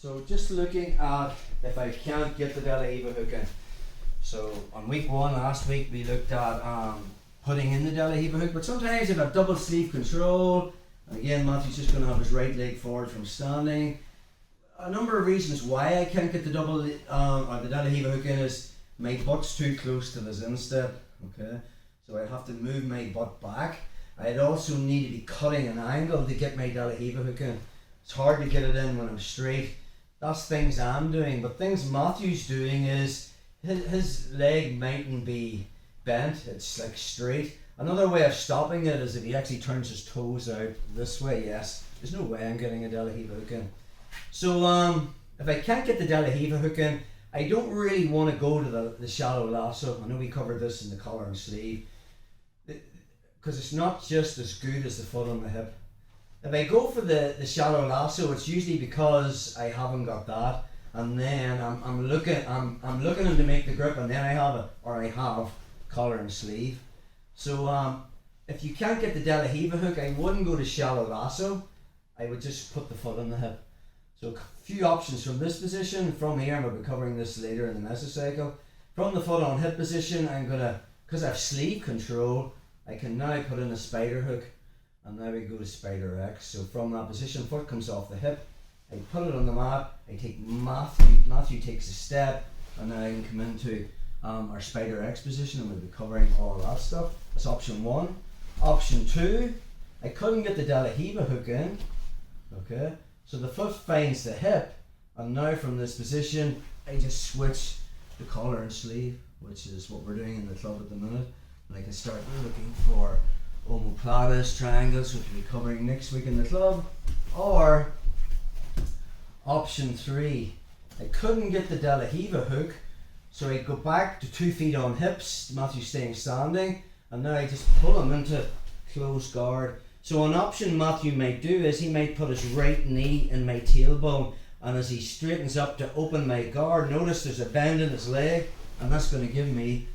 So just looking at if I can't get the De La Riva hook in. So on week 1 last week we looked at putting in the De La Riva hook, but sometimes if I've double sleeve control, and again Matthew's just going to have his right leg forward from standing. A number of reasons why I can't get the double or the De La Riva hook in is my butt's too close to this instep, okay? So I have to move my butt back. I'd also need to be cutting an angle to get my De La Riva hook in. It's hard to get it in when I'm straight. That's things I'm doing, but things Matthew's doing is his leg mightn't be bent, it's like straight. Another way of stopping it is if he actually turns his toes out this way. Yes, there's no way I'm getting a De La Riva hook in. So if I can't get the De La Riva hook in, I don't really want to go to the shallow lasso. I know we covered this in the collar and sleeve, because it's not just as good as the foot on the hip. If I go for the shallow lasso, it's usually because I haven't got that, and then I'm looking to make the grip, and then I have collar and sleeve. So if you can't get the De La Riva hook, I wouldn't go to shallow lasso. I would just put the foot on the hip. So a few options from this position. From here, I'll be covering this later in the mesocycle. From the foot on hip position, I'm gonna, because I have sleeve control, I can now put in a spider hook, and now we go to spider X. So from that position, foot comes off the hip, I put it on the mat, I take Matthew takes a step, and now I can come into our spider X position, and we'll be covering all that stuff. That's option 1. Option 2, I couldn't get the De La Riva hook in, okay? So the foot finds the hip, and now from this position, I just switch the collar and sleeve, which is what we're doing in the club at the minute. And I can start looking for omoplatas, triangles, which we'll be covering next week in the club. Or option 3, I couldn't get the De La Riva hook, so I go back to 2 feet on hips, Matthew staying standing, and now I just pull him into closed guard. So an option Matthew might do is he might put his right knee in my tailbone, and as he straightens up to open my guard, notice there's a bend in his leg, and that's going to give me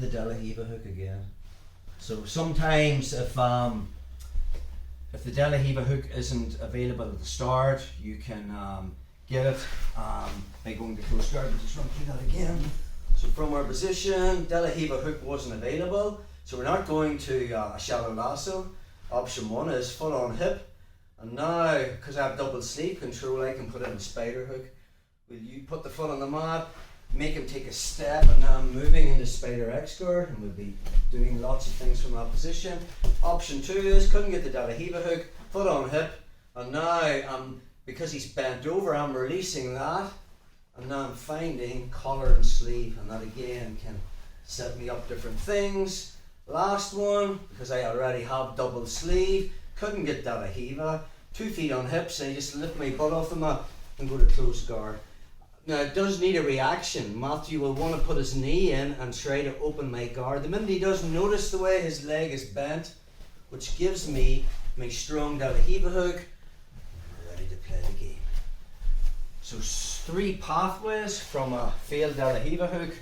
the De La Riva hook again. So sometimes if the De La Riva hook isn't available at the start, you can get it by going to close guard. We'll just run through that again. So from our position, De La Riva hook wasn't available, so we're not going to a shallow lasso. Option 1 is foot on hip, and now because I have double sleeve control, I can put in a spider hook. Will you put the foot on the mat, make him take a step, and now I'm moving into spider X guard, and we'll be doing lots of things from that position. Option 2 is couldn't get the De La Riva hook, foot on hip, and now because he's bent over, I'm releasing that, and now I'm finding collar and sleeve, and that again can set me up different things. Last one, because I already have double sleeve, couldn't get De La Riva, 2 feet on hips, I just lift my butt off the mat and go to close guard. Now it does need a reaction. Matthew will want to put his knee in and try to open my guard. The minute he does, notice the way his leg is bent, which gives me my strong De La Riva hook. I'm ready to play the game. So 3 pathways from a failed De La Riva hook.